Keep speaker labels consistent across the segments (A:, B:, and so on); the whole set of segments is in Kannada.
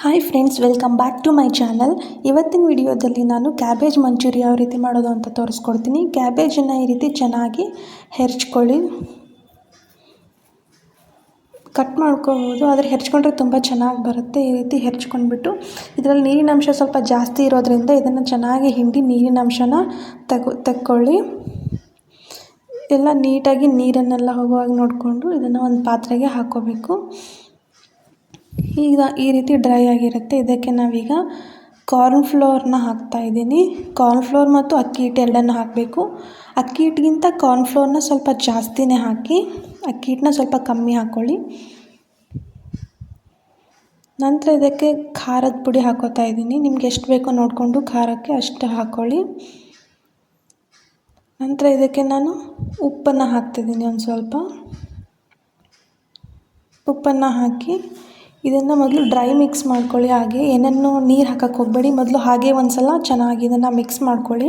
A: Hi friends, welcome back to my channel. ಇವತ್ತಿನ ವಿಡಿಯೋದಲ್ಲಿ ನಾನು ಕ್ಯಾಬೇಜ್ ಮಂಚೂರಿ ಯಾವ ರೀತಿ ಮಾಡೋದು ಅಂತ ತೋರಿಸ್ಕೊಡ್ತೀನಿ. ಕ್ಯಾಬೇಜನ್ನು ಈ ರೀತಿ ಚೆನ್ನಾಗಿ ಹೆರ್ಚ್ಕೊಳ್ಳಿ. ಕಟ್ ಮಾಡ್ಕೋಬೋದು, ಆದರೆ ಹೆರ್ಚ್ಕೊಂಡ್ರೆ ತುಂಬ ಚೆನ್ನಾಗಿ ಬರುತ್ತೆ. ಈ ರೀತಿ ಹೆರ್ಚ್ಕೊಂಡ್ಬಿಟ್ಟು ಇದರಲ್ಲಿ ನೀರಿನ ಅಂಶ ಸ್ವಲ್ಪ ಜಾಸ್ತಿ ಇರೋದ್ರಿಂದ ಇದನ್ನು ಚೆನ್ನಾಗಿ ಹಿಂಡಿ ನೀರಿನ ಅಂಶನ ತೆಕ್ಕೊಳ್ಳಿ. ಎಲ್ಲ ನೀಟಾಗಿ ನೀರನ್ನೆಲ್ಲ ಹೋಗುವಾಗ ನೋಡಿಕೊಂಡು ಇದನ್ನು ಒಂದು ಪಾತ್ರೆಗೆ ಹಾಕ್ಕೋಬೇಕು. ಈಗ ಈ ರೀತಿ ಡ್ರೈ ಆಗಿರುತ್ತೆ. ಇದಕ್ಕೆ ನಾವೀಗ ಕಾರ್ನ್ಫ್ಲೋರ್ನ ಹಾಕ್ತಾಯಿದ್ದೀನಿ. ಕಾರ್ನ್ಫ್ಲೋರ್ ಮತ್ತು ಅಕ್ಕಿ ಹಿಟ್ಟು ಎರಡನ್ನು ಹಾಕಬೇಕು. ಅಕ್ಕಿ ಹಿಟ್ಟಿಗಿಂತ ಕಾರ್ನ್ಫ್ಲೋರ್ನ ಸ್ವಲ್ಪ ಜಾಸ್ತಿನೇ ಹಾಕಿ, ಅಕ್ಕಿ ಹಿಟ್ಟನ್ನ ಸ್ವಲ್ಪ ಕಮ್ಮಿ ಹಾಕ್ಕೊಳ್ಳಿ. ನಂತರ ಇದಕ್ಕೆ ಖಾರದ ಪುಡಿ ಹಾಕೋತಾ ಇದ್ದೀನಿ. ನಿಮ್ಗೆ ಎಷ್ಟು ಬೇಕೋ ನೋಡಿಕೊಂಡು ಖಾರಕ್ಕೆ ಅಷ್ಟು ಹಾಕ್ಕೊಳ್ಳಿ. ನಂತರ ಇದಕ್ಕೆ ನಾನು ಉಪ್ಪನ್ನು ಹಾಕ್ತಿದ್ದೀನಿ. ಒಂದು ಸ್ವಲ್ಪ ಉಪ್ಪನ್ನು ಹಾಕಿ ಇದನ್ನು ಮೊದಲು ಡ್ರೈ ಮಿಕ್ಸ್ ಮಾಡ್ಕೊಳ್ಳಿ. ಹಾಗೆ ಏನನ್ನು ನೀರು ಹಾಕಕ್ಕೆ ಹೋಗಬೇಡಿ. ಮೊದಲು ಹಾಗೆ ಒಂದು ಸಲ ಚೆನ್ನಾಗಿ ಇದನ್ನು ಮಿಕ್ಸ್ ಮಾಡ್ಕೊಳ್ಳಿ.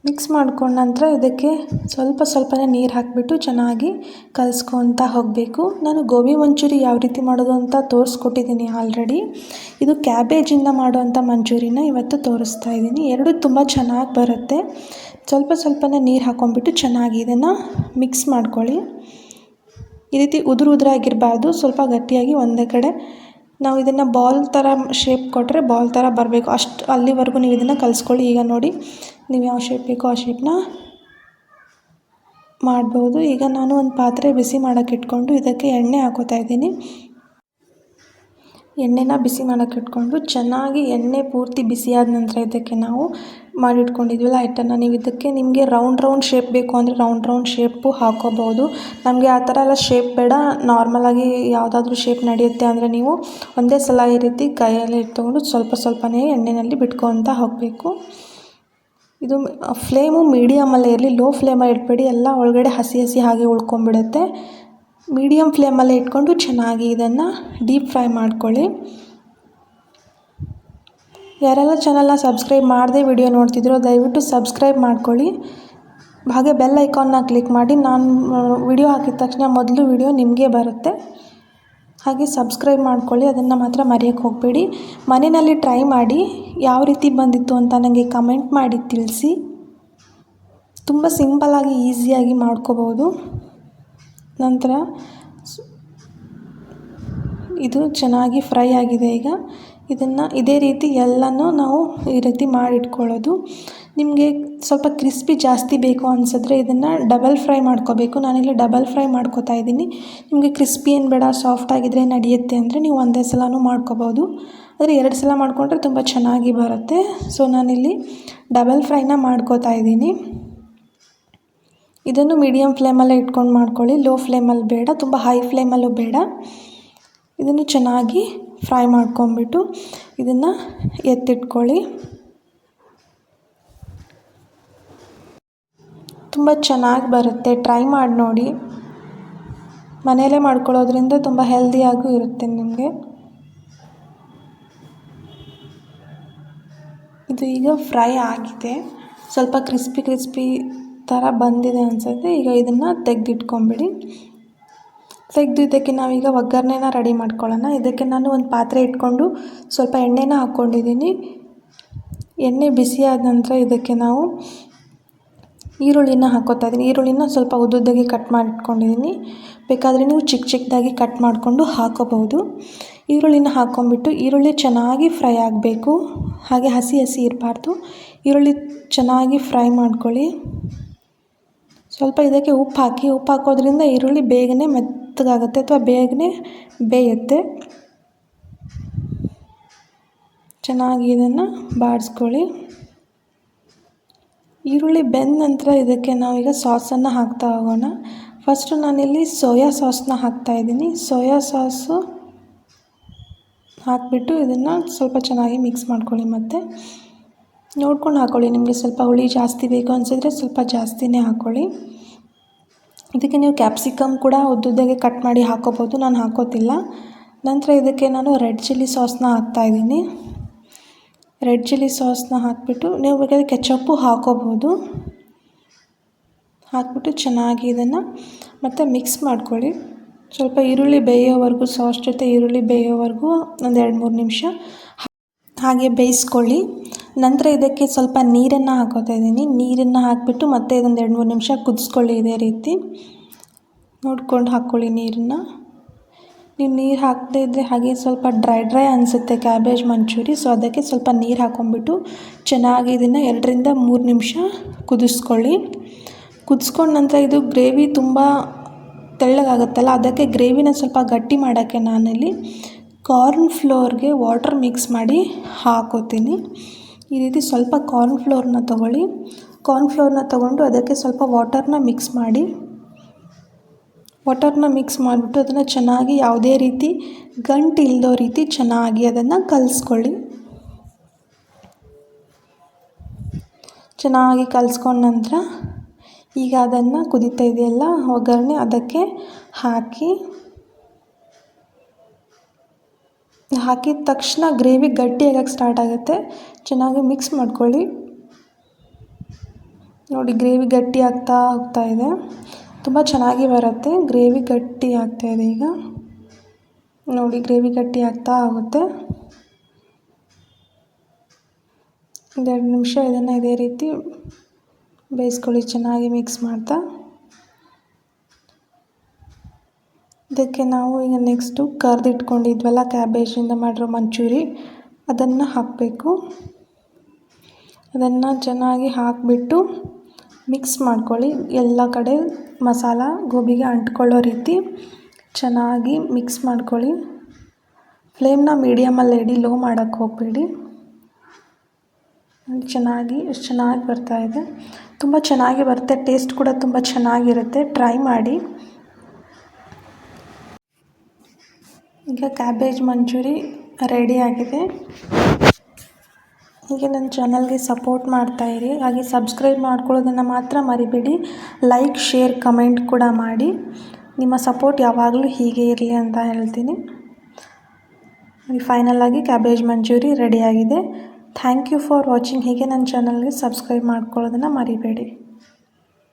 A: ಮಿಕ್ಸ್ ಮಾಡ್ಕೊಂಡ ನಂತರ ಇದಕ್ಕೆ ಸ್ವಲ್ಪನೇ ನೀರು ಹಾಕಿಬಿಟ್ಟು ಚೆನ್ನಾಗಿ ಕಲಿಸ್ಕೊತಾ ಹೋಗಬೇಕು. ನಾನು ಗೋಬಿ ಮಂಚೂರಿ ಯಾವ ರೀತಿ ಮಾಡೋದು ಅಂತ ತೋರಿಸ್ಕೊಟ್ಟಿದ್ದೀನಿ ಆಲ್ರೆಡಿ. ಇದು ಕ್ಯಾಬೇಜಿಂದ ಮಾಡುವಂಥ ಮಂಚೂರಿನ ಇವತ್ತು ತೋರಿಸ್ತಾ ಇದ್ದೀನಿ. ಎರಡೂ ತುಂಬ ಚೆನ್ನಾಗಿ ಬರುತ್ತೆ. ಸ್ವಲ್ಪನೇ ನೀರು ಹಾಕ್ಕೊಂಡ್ಬಿಟ್ಟು ಚೆನ್ನಾಗಿ ಇದನ್ನು ಮಿಕ್ಸ್ ಮಾಡ್ಕೊಳ್ಳಿ. ಈ ರೀತಿ ಉದುರಾಗಿರಬಾರ್ದು, ಸ್ವಲ್ಪ ಗಟ್ಟಿಯಾಗಿ ಒಂದೇ ಕಡೆ ನಾವು ಇದನ್ನು ಬಾಲ್ ಥರ ಶೇಪ್ ಕೊಟ್ಟರೆ ಬಾಲ್ ಥರ ಬರಬೇಕು. ಅಲ್ಲಿವರೆಗೂ ನೀವು ಇದನ್ನು ಕಲಿಸ್ಕೊಳ್ಳಿ. ಈಗ ನೋಡಿ, ನೀವು ಯಾವ ಶೇಪ್ ಬೇಕೋ ಆ ಶೇಪ್ನ ಮಾಡ್ಬೋದು. ಈಗ ನಾನು ಒಂದು ಪಾತ್ರೆ ಬಿಸಿ ಮಾಡೋಕ್ಕೆ ಇಟ್ಕೊಂಡು ಇದಕ್ಕೆ ಎಣ್ಣೆ ಹಾಕೋತಾ ಇದ್ದೀನಿ. ಎಣ್ಣೆನ ಬಿಸಿ ಮಾಡೋಕ್ಕೆ ಇಟ್ಕೊಂಡು ಚೆನ್ನಾಗಿ ಎಣ್ಣೆ ಪೂರ್ತಿ ಬಿಸಿಯಾದ ನಂತರ ಇದಕ್ಕೆ ನಾವು ಮಾಡಿಟ್ಕೊಂಡಿದ್ವಲ್ಲ ಹಿಟ್ಟನ್ನು, ನೀವು ಇದಕ್ಕೆ ನಿಮಗೆ ರೌಂಡ್ ಶೇಪ್ ಬೇಕು ಅಂದರೆ ರೌಂಡ್ ಶೇಪು ಹಾಕೋಬೋದು. ನಮಗೆ ಆ ಥರ ಎಲ್ಲ ಶೇಪ್ ಬೇಡ, ನಾರ್ಮಲಾಗಿ ಯಾವುದಾದ್ರೂ ಶೇಪ್ ನಡೆಯುತ್ತೆ ಅಂದರೆ ನೀವು ಒಂದೇ ಸಲ ಈ ರೀತಿ ಕೈಯಲ್ಲಿ ತೊಗೊಂಡು ಸ್ವಲ್ಪನೇ ಎಣ್ಣೆಯಲ್ಲಿ ಬಿಟ್ಕೊತಾ ಹೋಗಬೇಕು. ಇದು ಫ್ಲೇಮು ಮೀಡಿಯಮಲ್ಲೇ ಇರಲಿ, ಲೋ ಫ್ಲೇಮಲ್ಲಿ ಇಡಬೇಡಿ. ಎಲ್ಲ ಒಳಗಡೆ ಹಸಿ ಹಾಗೆ ಉಳ್ಕೊಂಬಿಡುತ್ತೆ. ಮೀಡಿಯಮ್ ಫ್ಲೇಮಲ್ಲೇ ಇಟ್ಕೊಂಡು ಚೆನ್ನಾಗಿ ಇದನ್ನು ಡೀಪ್ ಫ್ರೈ ಮಾಡ್ಕೊಳ್ಳಿ. ಯಾರೆಲ್ಲ ಚಾನಲ್ನ ಸಬ್ಸ್ಕ್ರೈಬ್ ಮಾಡದೆ ವಿಡಿಯೋ ನೋಡ್ತಿದ್ರೋ ದಯವಿಟ್ಟು ಸಬ್ಸ್ಕ್ರೈಬ್ ಮಾಡ್ಕೊಳ್ಳಿ. ಹಾಗೆ ಬೆಲ್ ಐಕಾನ್ನ ಕ್ಲಿಕ್ ಮಾಡಿ. ನಾನು ವಿಡಿಯೋ ಹಾಕಿದ ತಕ್ಷಣ ಮೊದಲು ವಿಡಿಯೋ ನಿಮಗೆ ಬರುತ್ತೆ. ಹಾಗೆ ಸಬ್ಸ್ಕ್ರೈಬ್ ಮಾಡ್ಕೊಳ್ಳಿ, ಅದನ್ನು ಮಾತ್ರ ಮರೆಯೋಕ್ಕೆ ಹೋಗಬೇಡಿ. ಮನೆಯಲ್ಲಿ ಟ್ರೈ ಮಾಡಿ ಯಾವ ರೀತಿ ಬಂದಿತ್ತು ಅಂತ ನನಗೆ ಕಮೆಂಟ್ ಮಾಡಿ ತಿಳಿಸಿ. ತುಂಬ ಸಿಂಪಲ್ಲಾಗಿ ಈಸಿಯಾಗಿ ಮಾಡ್ಕೋಬೋದು. ನಂತರ ಇದು ಚೆನ್ನಾಗಿ ಫ್ರೈ ಆಗಿದೆ. ಈಗ ಇದನ್ನು ಇದೇ ರೀತಿ ಎಲ್ಲನೂ ನಾವು ಈ ರೀತಿ ಮಾಡಿಟ್ಕೊಳ್ಳೋದು. ನಿಮಗೆ ಸ್ವಲ್ಪ ಕ್ರಿಸ್ಪಿ ಜಾಸ್ತಿ ಬೇಕು ಅನಿಸಿದ್ರೆ ಇದನ್ನು ಡಬಲ್ ಫ್ರೈ ಮಾಡ್ಕೋಬೇಕು. ನಾನಿಲ್ಲಿ ಡಬಲ್ ಫ್ರೈ ಮಾಡ್ಕೋತಾ ಇದ್ದೀನಿ. ನಿಮಗೆ ಕ್ರಿಸ್ಪಿ ಏನು ಬೇಡ, ಸಾಫ್ಟಾಗಿದ್ದರೆ ನಡೆಯುತ್ತೆ ಅಂದರೆ ನೀವು ಒಂದೇ ಸಲನೂ ಮಾಡ್ಕೋಬೋದು. ಆದರೆ 2 ಸಲ ಮಾಡಿಕೊಂಡ್ರೆ ತುಂಬ ಚೆನ್ನಾಗಿ ಬರುತ್ತೆ. ಸೊ ನಾನಿಲ್ಲಿ ಡಬಲ್ ಫ್ರೈನ ಮಾಡ್ಕೋತಾ ಇದ್ದೀನಿ. ಇದನ್ನು ಮೀಡಿಯಮ್ ಫ್ಲೇಮಲ್ಲೇ ಇಟ್ಕೊಂಡು ಮಾಡ್ಕೊಳ್ಳಿ, ಲೋ ಫ್ಲೇಮಲ್ಲಿ ಬೇಡ, ತುಂಬ ಹೈ ಫ್ಲೇಮಲ್ಲೂ ಬೇಡ. ಇದನ್ನು ಚೆನ್ನಾಗಿ ಫ್ರೈ ಮಾಡ್ಕೊಂಬಿಟ್ಟು ಇದನ್ನು ಎತ್ತಿಟ್ಕೊಳ್ಳಿ. ತುಂಬ ಚೆನ್ನಾಗಿ ಬರುತ್ತೆ, ಟ್ರೈ ಮಾಡಿ ನೋಡಿ. ಮನೆಯಲ್ಲೇ ಮಾಡ್ಕೊಳ್ಳೋದ್ರಿಂದ ತುಂಬ ಹೆಲ್ದಿಯಾಗೂ ಇರುತ್ತೆ ನಿಮಗೆ. ಇದು ಈಗ ಫ್ರೈ ಆಗಿದೆ, ಸ್ವಲ್ಪ ಕ್ರಿಸ್ಪಿ ಥರ ಬಂದಿದೆ ಅನಿಸುತ್ತೆ. ಈಗ ಇದನ್ನು ತೆಗೆದಿಟ್ಕೊಂಬಿಡಿ. ತೆಗೆದು ಇದಕ್ಕೆ ನಾವೀಗ ಒಗ್ಗರಣೆನ ರೆಡಿ ಮಾಡ್ಕೊಳ್ಳೋಣ. ಇದಕ್ಕೆ ನಾನು ಒಂದು ಪಾತ್ರೆ ಇಟ್ಕೊಂಡು ಸ್ವಲ್ಪ ಎಣ್ಣೆನ ಹಾಕ್ಕೊಂಡಿದ್ದೀನಿ. ಎಣ್ಣೆ ಬಿಸಿಯಾದ ನಂತರ ಇದಕ್ಕೆ ನಾವು ಈರುಳ್ಳಿನ ಹಾಕ್ಕೋತಾ ಇದ್ದೀನಿ. ಈರುಳ್ಳಿನ ಸ್ವಲ್ಪ ಉದ್ದುದ್ದಾಗಿ ಕಟ್ ಮಾಡಿ ಇಟ್ಕೊಂಡಿದ್ದೀನಿ. ಬೇಕಾದರೆ ನೀವು ಚಿಕ್ಕದಾಗಿ ಕಟ್ ಮಾಡಿಕೊಂಡು ಹಾಕೋಬಹುದು. ಈರುಳ್ಳಿನ ಹಾಕ್ಕೊಂಬಿಟ್ಟು ಈರುಳ್ಳಿ ಚೆನ್ನಾಗಿ ಫ್ರೈ ಆಗಬೇಕು, ಹಾಗೆ ಹಸಿ ಇರಬಾರ್ದು. ಈರುಳ್ಳಿ ಚೆನ್ನಾಗಿ ಫ್ರೈ ಮಾಡ್ಕೊಳ್ಳಿ. ಸ್ವಲ್ಪ ಇದಕ್ಕೆ ಉಪ್ಪು ಹಾಕೋದ್ರಿಂದ ಈರುಳ್ಳಿ ಬೇಗನೆ ಮೆತ್ತಗಾಗುತ್ತೆ ಅಥವಾ ಬೇಗನೆ ಬೇಯುತ್ತೆ. ಚೆನ್ನಾಗಿ ಇದನ್ನು ಬಾಡಿಸ್ಕೊಳ್ಳಿ. ಈರುಳ್ಳಿ ಬೆಂದ ನಂತರ ಇದಕ್ಕೆ ನಾವೀಗ ಸಾಸನ್ನು ಹಾಕ್ತಾ ಹೋಗೋಣ. ಫಸ್ಟು ನಾನಿಲ್ಲಿ ಸೋಯಾ ಸಾಸ್ನ ಹಾಕ್ತಾಯಿದ್ದೀನಿ. ಸೋಯಾ ಸಾಸು ಹಾಕಿಬಿಟ್ಟು ಇದನ್ನು ಸ್ವಲ್ಪ ಚೆನ್ನಾಗಿ ಮಿಕ್ಸ್ ಮಾಡ್ಕೊಳ್ಳಿ. ಮತ್ತು ನೋಡ್ಕೊಂಡು ಹಾಕ್ಕೊಳ್ಳಿ, ನಿಮಗೆ ಸ್ವಲ್ಪ ಹುಳಿ ಜಾಸ್ತಿ ಬೇಕು ಅನಿಸಿದ್ರೆ ಸ್ವಲ್ಪ ಜಾಸ್ತಿನೇ ಹಾಕ್ಕೊಳ್ಳಿ. ಇದಕ್ಕೆ ನೀವು ಕ್ಯಾಪ್ಸಿಕಮ್ ಕೂಡ ಉದ್ದುದ್ದಾಗೆ ಕಟ್ ಮಾಡಿ ಹಾಕೋಬೋದು, ನಾನು ಹಾಕೋತಿಲ್ಲ. ನಂತರ ಇದಕ್ಕೆ ನಾನು ರೆಡ್ ಚಿಲ್ಲಿ ಸಾಸ್ನ ಹಾಕ್ತಾಯಿದ್ದೀನಿ. ರೆಡ್ ಚಿಲ್ಲಿ ಸಾಸ್ನ ಹಾಕಿಬಿಟ್ಟು ನೀವು ಬೇಕಾದರೆ ಕೆಚಪ್ಪು ಹಾಕೋಬೋದು. ಹಾಕಿಬಿಟ್ಟು ಚೆನ್ನಾಗಿ ಇದನ್ನು ಮತ್ತೆ ಮಿಕ್ಸ್ ಮಾಡ್ಕೊಳ್ಳಿ. ಸ್ವಲ್ಪ ಈರುಳ್ಳಿ ಬೇಯೋವರೆಗೂ, ಸಾಸ್ ಜೊತೆ ಈರುಳ್ಳಿ ಬೇಯೋವರೆಗೂ ಒಂದು 2-3 ನಿಮಿಷ ಹಾಗೆ ಬೇಯಿಸ್ಕೊಳ್ಳಿ. ನಂತರ ಇದಕ್ಕೆ ಸ್ವಲ್ಪ ನೀರನ್ನು ಹಾಕೋತಾ ಇದ್ದೀನಿ. ನೀರನ್ನು ಹಾಕಿಬಿಟ್ಟು ಮತ್ತೆ ಇದೊಂದು 2-3 ನಿಮಿಷ ಕುದಿಸ್ಕೊಳ್ಳಿ. ಇದೇ ರೀತಿ ನೋಡ್ಕೊಂಡು ಹಾಕ್ಕೊಳ್ಳಿ ನೀರನ್ನು. ನೀವು ನೀರು ಹಾಕದೇ ಇದ್ದರೆ ಹಾಗೆ ಸ್ವಲ್ಪ ಡ್ರೈ ಅನಿಸುತ್ತೆ ಕ್ಯಾಬೇಜ್ ಮಂಚೂರಿ. ಸೊ ಅದಕ್ಕೆ ಸ್ವಲ್ಪ ನೀರು ಹಾಕ್ಕೊಂಬಿಟ್ಟು ಚೆನ್ನಾಗಿ ಇದನ್ನು 2-3 ನಿಮಿಷ ಕುದಿಸ್ಕೊಳ್ಳಿ. ಕುದಿಸ್ಕೊಂಡ ನಂತರ ಇದು ಗ್ರೇವಿ ತುಂಬ ತೆಳ್ಳಗಾಗುತ್ತಲ್ಲ, ಅದಕ್ಕೆ ಗ್ರೇವಿನ ಸ್ವಲ್ಪ ಗಟ್ಟಿ ಮಾಡೋಕ್ಕೆ ನಾನಿಲ್ಲಿ ಕಾರ್ನ್ ಫ್ಲೋರ್ಗೆ ವಾಟರ್ ಮಿಕ್ಸ್ ಮಾಡಿ ಹಾಕೋತೀನಿ. ಈ ರೀತಿ ಸ್ವಲ್ಪ ಕಾರ್ನ್ ಫ್ಲೋರ್ನ ತೊಗೊಳ್ಳಿ. ಕಾರ್ನ್ ಫ್ಲೋರ್ನ ತೊಗೊಂಡು ಅದಕ್ಕೆ ಸ್ವಲ್ಪ ವಾಟರ್ನ ಮಿಕ್ಸ್ ಮಾಡಿ. ವಾಟರ್ನ ಮಿಕ್ಸ್ ಮಾಡಿಬಿಟ್ಟು ಅದನ್ನು ಚೆನ್ನಾಗಿ ಯಾವುದೇ ರೀತಿ ಗಂಟು ಇಲ್ಲದೋ ರೀತಿ ಚೆನ್ನಾಗಿ ಅದನ್ನು ಕಲಿಸ್ಕೊಳ್ಳಿ. ಚೆನ್ನಾಗಿ ಕಲಿಸ್ಕೊಂಡ ನಂತರ ಈಗ ಅದನ್ನು ಕುದೀತಾ ಇದೆಯಲ್ಲ ಒಗ್ಗರಣೆ, ಅದಕ್ಕೆ ಹಾಕಿದ ತಕ್ಷಣ ಗ್ರೇವಿ ಗಟ್ಟಿಯಾಗಕ್ಕೆ ಸ್ಟಾರ್ಟ್ ಆಗುತ್ತೆ. ಚೆನ್ನಾಗಿ ಮಿಕ್ಸ್ ಮಾಡ್ಕೊಳ್ಳಿ. ನೋಡಿ, ಗ್ರೇವಿ ಗಟ್ಟಿ ಆಗ್ತಾ ಹೋಗ್ತಾ ಇದೆ. ತುಂಬ ಚೆನ್ನಾಗಿ ಬರುತ್ತೆ. ಗ್ರೇವಿ ಗಟ್ಟಿ ಆಗ್ತಾಯಿದೆ. ಈಗ ನೋಡಿ, ಗ್ರೇವಿ ಗಟ್ಟಿ ಆಗ್ತಾ ಆಗುತ್ತೆ. 1-2 ನಿಮಿಷ ಇದನ್ನು ಇದೇ ರೀತಿ ಬೇಯಿಸ್ಕೊಳ್ಳಿ, ಚೆನ್ನಾಗಿ ಮಿಕ್ಸ್ ಮಾಡ್ತಾ. ಇದಕ್ಕೆ ನಾವು ಈಗ ನೆಕ್ಸ್ಟು ಕರೆದಿಟ್ಕೊಂಡಿದ್ವಲ್ಲ ಕ್ಯಾಬೇಜಿಂದ ಮಾಡಿರೋ ಮಂಚೂರಿ, ಅದನ್ನು ಹಾಕಬೇಕು. ಅದನ್ನು ಚೆನ್ನಾಗಿ ಹಾಕಿಬಿಟ್ಟು ಮಿಕ್ಸ್ ಮಾಡ್ಕೊಳ್ಳಿ. ಎಲ್ಲ ಕಡೆ ಮಸಾಲ ಗೋಬಿಗೆ ಅಂಟ್ಕೊಳ್ಳೋ ರೀತಿ ಚೆನ್ನಾಗಿ ಮಿಕ್ಸ್ ಮಾಡ್ಕೊಳ್ಳಿ. ಫ್ಲೇಮ್ನ ಮೀಡಿಯಮಲ್ಲಿ ಇಡಿ, ಲೋ ಮಾಡೋಕ್ಕೆ ಹೋಗಬೇಡಿ. ಎಷ್ಟು ಚೆನ್ನಾಗಿ ಬರ್ತಾಯಿದೆ. ತುಂಬ ಚೆನ್ನಾಗಿ ಬರುತ್ತೆ. ಟೇಸ್ಟ್ ಕೂಡ ತುಂಬ ಚೆನ್ನಾಗಿರುತ್ತೆ. ಟ್ರೈ ಮಾಡಿ. ಈಗ ಕ್ಯಾಬೇಜ್ ಮಂಚೂರಿ ರೆಡಿಯಾಗಿದೆ. ಹೀಗೆ ನನ್ನ ಚಾನಲ್ಗೆ ಸಪೋರ್ಟ್ ಮಾಡ್ತಾಯಿರಿ. ಹಾಗೆ ಸಬ್ಸ್ಕ್ರೈಬ್ ಮಾಡ್ಕೊಳ್ಳೋದನ್ನು ಮಾತ್ರ ಮರಿಬೇಡಿ. ಲೈಕ್, ಶೇರ್, ಕಮೆಂಟ್ ಕೂಡ ಮಾಡಿ. ನಿಮ್ಮ ಸಪೋರ್ಟ್ ಯಾವಾಗಲೂ ಹೀಗೆ ಇರಲಿ ಅಂತ ಹೇಳ್ತೀನಿ. ಫೈನಲ್ ಆಗಿ ಕ್ಯಾಬೇಜ್ ಮಂಚೂರಿ ರೆಡಿಯಾಗಿದೆ. Thank you for watching. ಹೀಗೆ ನನ್ನ ಚಾನಲ್ಗೆ ಸಬ್ಸ್ಕ್ರೈಬ್ ಮಾಡ್ಕೊಳ್ಳೋದನ್ನು ಮರಿಬೇಡಿ.